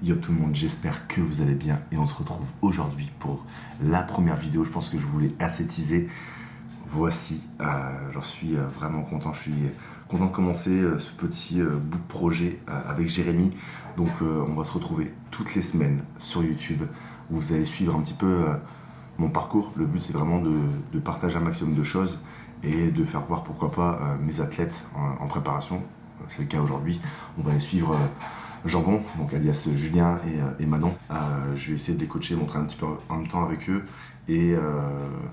Yo tout le monde, j'espère que vous allez bien et on se retrouve aujourd'hui pour la première vidéo. Je pense que je voulais assez teaser. Voici, j'en suis vraiment content. Je suis content de commencer ce petit bout de projet avec Jérémy. Donc on va se retrouver toutes les semaines sur YouTube où vous allez suivre un petit peu mon parcours. Le but c'est vraiment de partager un maximum de choses et de faire voir pourquoi pas mes athlètes en préparation. C'est le cas aujourd'hui. On va les suivre Jambon, donc alias Julien et Manon. Je vais essayer de les coacher, montrer un petit peu en même temps avec eux et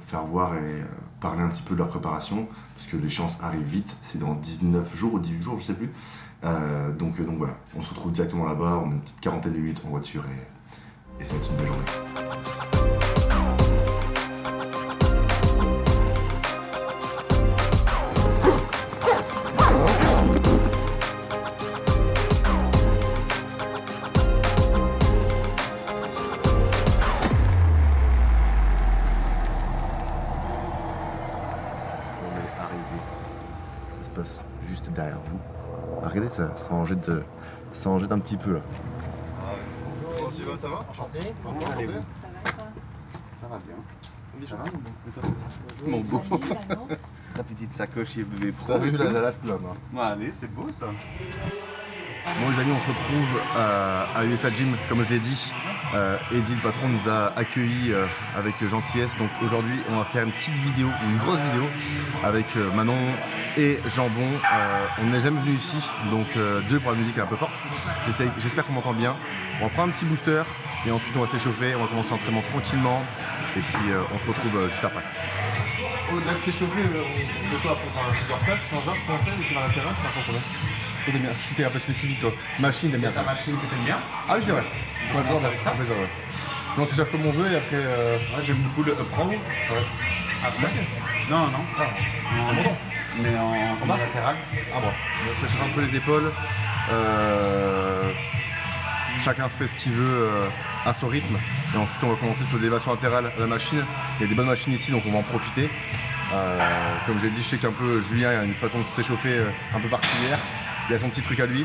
faire voir et parler un petit peu de leur préparation parce que l'échéance arrive vite, c'est dans 19 jours ou 18 jours, je sais plus. Donc voilà, on se retrouve directement là-bas, on a une petite quarantaine de minutes en voiture et ça va être une belle journée. Juste derrière vous. Regardez, ça en jette un petit peu là. Bonjour, ça va? Enchanté. Comment allez-vous? Ça va bien. Ça va mon beau? Ta petite sacoche et bébé pro. T'as vu la lâche là, Ouais, allez, c'est beau ça. Bon les amis, on se retrouve à USA Gym, comme je l'ai dit. Eddie, le patron, nous a accueillis avec gentillesse. Donc aujourd'hui, on va faire une petite vidéo, une grosse vidéo avec Manon et Jambon. On n'est jamais venu ici, donc désolé pour la musique est un peu forte. J'espère qu'on m'entend bien. On va prendre un petit booster et ensuite on va s'échauffer. On va commencer l'entraînement tranquillement et puis on se retrouve juste après. Au-delà de s'échauffer, on fait quoi pour un shooter catch, sans arc, sans scène et puis dans la terrain, c'est un problème. T'aimes bien, je suis un peu spécifique toi. Machine, t'aimes bien. Ta machine que t'aimes bien? Ah oui, c'est vrai. On commence avec ça. On s'échauffe comme on veut et après. Ouais, j'aime beaucoup le up row. Ouais. Après? Non, non. Ah bon? Mais en bas latéral. Ah bon. On s'échauffe un peu les épaules. Chacun fait ce qu'il veut à son rythme. Et ensuite on va commencer sur l'élévation latérale à la machine. Il y a des bonnes machines ici donc on va en profiter. Comme j'ai dit, je sais qu'un peu Julien a une façon de s'échauffer un peu particulière. Il a son petit truc à lui.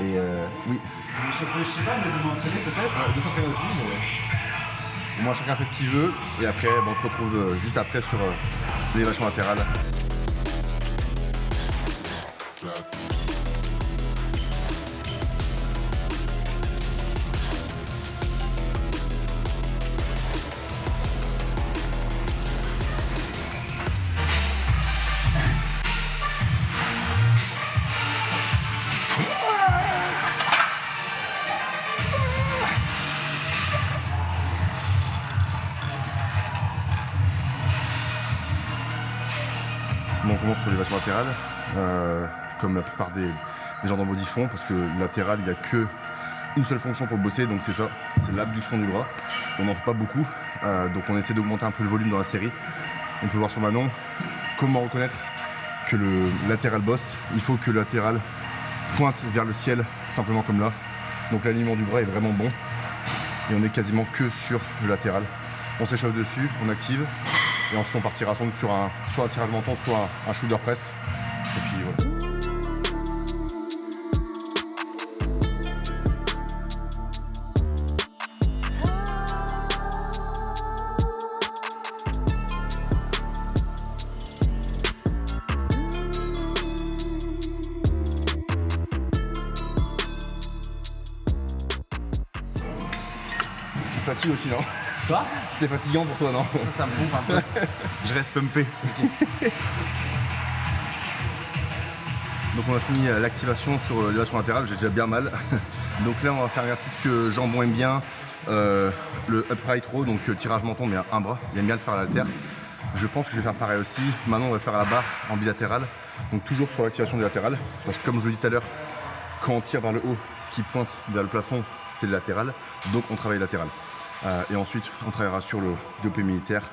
Et oui. Je sais pas, mais de m'entraîner peut-être. De s'entraîner aussi, mais au moins chacun fait ce qu'il veut. Et après, on se retrouve juste après sur l'élévation latérale. Bon, on commence sur l'élévation latérale, comme la plupart des gens dans body font, parce que le latéral, il n'y a qu'une seule fonction pour le bosser, donc c'est ça, c'est l'abduction du bras. On n'en fait pas beaucoup, donc on essaie d'augmenter un peu le volume dans la série. On peut voir sur Manon comment reconnaître que le latéral bosse. Il faut que le latéral pointe vers le ciel, simplement comme là. Donc l'alignement du bras est vraiment bon, et on est quasiment que sur le latéral. On s'échauffe dessus, on active. Et ensuite on partira sur soit un tirage menton, soit un shoulder press. Et puis voilà. Tu fatigues aussi, non? Quoi? C'était fatigant pour toi, non? Ça me pompe un peu. Je reste pumpé. Donc on a fini l'activation sur l'élévation latérale, j'ai déjà bien mal. Donc là on va faire un exercice que Jambon aime bien, le upright row, donc tirage menton mais un bras, il aime bien le faire à l'haltère. Je pense que je vais faire pareil aussi. Maintenant on va faire à la barre en bilatéral, donc toujours sur l'activation du latéral. Parce que comme je le dis tout à l'heure, quand on tire vers le haut, ce qui pointe vers le plafond, c'est le latéral, donc on travaille latéral. Et ensuite on travaillera sur le développé militaire,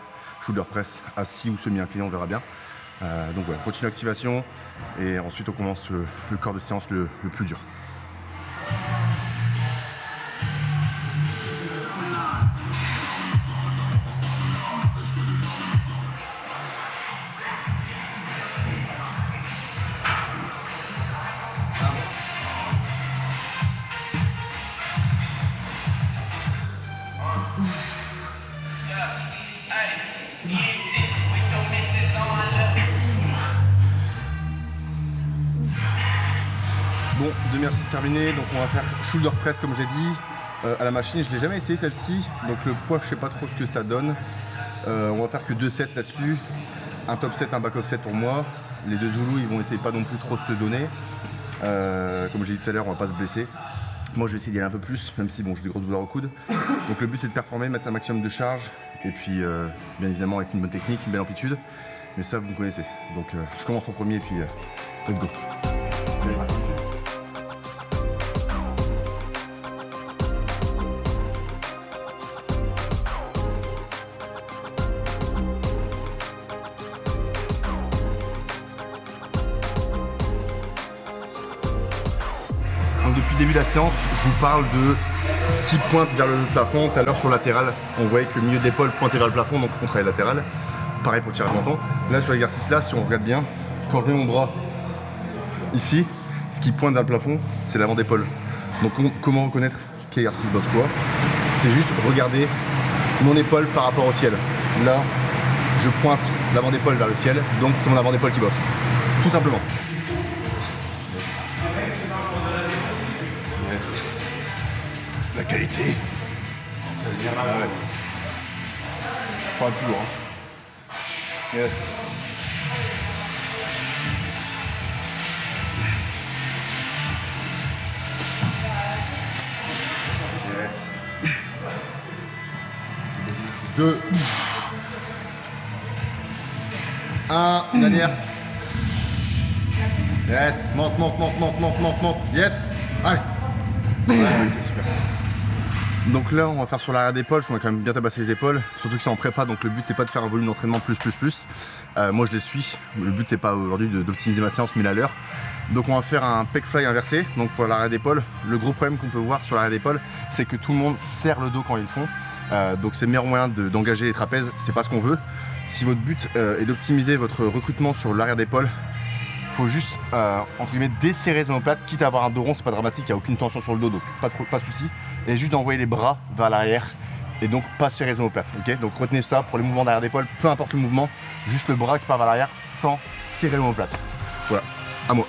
shoulder press, assis ou semi-incliné, on verra bien. Donc voilà, continue l'activation et ensuite on commence le corps de séance le plus dur. demi-exercice terminé, donc on va faire shoulder press comme j'ai dit à la machine. Je l'ai jamais essayé celle-ci, donc le poids je sais pas trop ce que ça donne. On va faire que 2 sets là-dessus, un top set, un back off set pour moi. Les deux Zoulous ils vont essayer pas non plus trop se donner. Comme j'ai dit tout à l'heure, on va pas se blesser. Moi je vais essayer d'y aller un peu plus, même si bon j'ai des grosses douleurs au coude. Donc le but c'est de performer, mettre un maximum de charge et puis bien évidemment avec une bonne technique, une belle amplitude. Mais ça vous me connaissez. Donc je commence en premier et puis let's go. Donc depuis le début de la séance, je vous parle de ce qui pointe vers le plafond. Tout à l'heure sur le latéral, on voyait que le milieu de l'épaule pointait vers le plafond, donc on travaille latéral. Pareil pour le tirage menton. Là sur l'exercice là, si on regarde bien, quand je mets mon bras ici, ce qui pointe vers le plafond, c'est l'avant d'épaule. Donc comment reconnaître quel exercice bosse quoi? C'est juste regarder mon épaule par rapport au ciel. Là, je pointe l'avant d'épaule vers le ciel, donc c'est mon avant d'épaule qui bosse. Tout simplement. La qualité. Ça veut dire là, ouais. Pas tout lourd. Yes. Yes. 2. 1. Dernière. Yes. Monte. Yes. Allez. Ouais, super. Donc là on va faire sur l'arrière d'épaule, on va quand même bien tabasser les épaules, surtout que c'est en prépa, donc le but c'est pas de faire un volume d'entraînement plus. Moi je les suis, le but c'est pas aujourd'hui d'optimiser ma séance 1000 à l'heure. Donc on va faire un pec fly inversé, donc pour l'arrière d'épaule. Le gros problème qu'on peut voir sur l'arrière d'épaule, c'est que tout le monde serre le dos quand ils le font. Donc c'est le meilleur moyen d'engager les trapèzes, c'est pas ce qu'on veut. Si votre but est d'optimiser votre recrutement sur l'arrière d'épaule, faut juste entre guillemets desserrer les omoplates, quitte à avoir un dos rond, c'est pas dramatique, il n'y a aucune tension sur le dos, donc pas de souci. Et juste d'envoyer les bras vers l'arrière et donc pas serrer les omoplates. Ok, donc retenez ça pour les mouvements d'arrière d'épaule, peu importe le mouvement, juste le bras qui part vers l'arrière sans serrer l'omoplate. Voilà, à moi.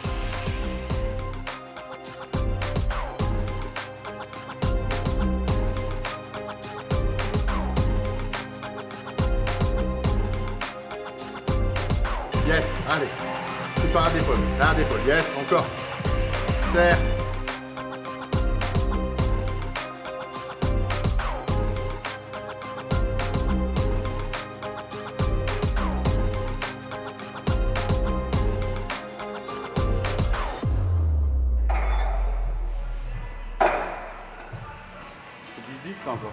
Yes, allez. Tout sur l'arrière d'épaule, yes, encore. Serre. C'est 10-10 ça encore.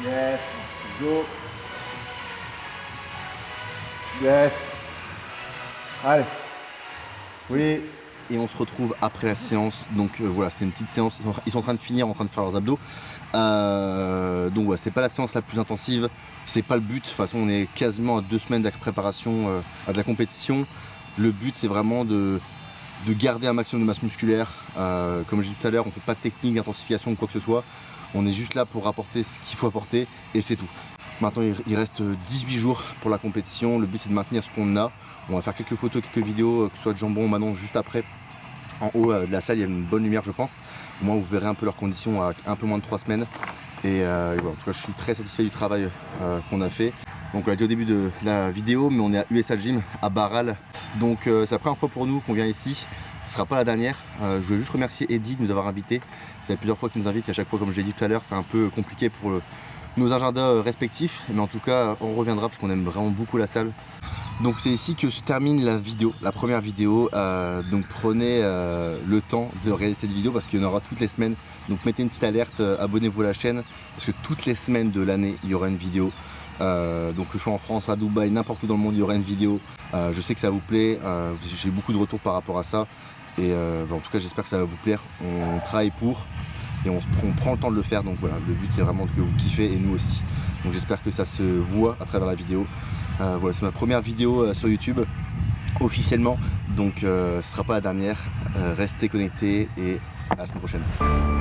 Yes, go. Yes. Allez. Oui. Et on se retrouve après la séance. Donc voilà, c'était une petite séance. Ils sont en train de finir, en train de faire leurs abdos. Donc voilà, c'est pas la séance la plus intensive. C'est pas le but. De toute façon, on est quasiment à 2 semaines de préparation à de la compétition. Le but, c'est vraiment de garder un maximum de masse musculaire. Comme j'ai dit tout à l'heure, on fait pas de technique d'intensification ou quoi que ce soit. On est juste là pour apporter ce qu'il faut apporter et c'est tout. Maintenant il reste 18 jours pour la compétition. Le but c'est de maintenir ce qu'on a. On va faire quelques photos, quelques vidéos, que ce soit de Jambon ou Manon juste après. En haut de la salle il y a une bonne lumière je pense. Au moins vous verrez un peu leurs conditions à un peu moins de 3 semaines. Et voilà, en tout cas je suis très satisfait du travail qu'on a fait. Donc on l'a dit au début de la vidéo, mais on est à USA Gym à Barral. Donc c'est la première fois pour nous qu'on vient ici. Ce sera pas la dernière. Je voulais juste remercier Eddie de nous avoir invités. Ça fait plusieurs fois qu'il nous invite et à chaque fois, comme je l'ai dit tout à l'heure, c'est un peu compliqué pour nos agendas respectifs. Mais en tout cas, on reviendra parce qu'on aime vraiment beaucoup la salle. Donc c'est ici que se termine la vidéo, la première vidéo. Donc prenez le temps de réaliser cette vidéo parce qu'il y en aura toutes les semaines. Donc mettez une petite alerte, abonnez-vous à la chaîne parce que toutes les semaines de l'année, il y aura une vidéo. Donc que je sois en France, à Dubaï, n'importe où dans le monde, il y aura une vidéo. Je sais que ça vous plaît, j'ai beaucoup de retours par rapport à ça. Et en tout cas j'espère que ça va vous plaire. On travaille pour et on prend le temps de le faire. Donc voilà, le but c'est vraiment que vous kiffez et nous aussi. Donc j'espère que ça se voit à travers la vidéo. Voilà, c'est ma première vidéo sur YouTube officiellement. Donc ce ne sera pas la dernière. Restez connectés et à la semaine prochaine.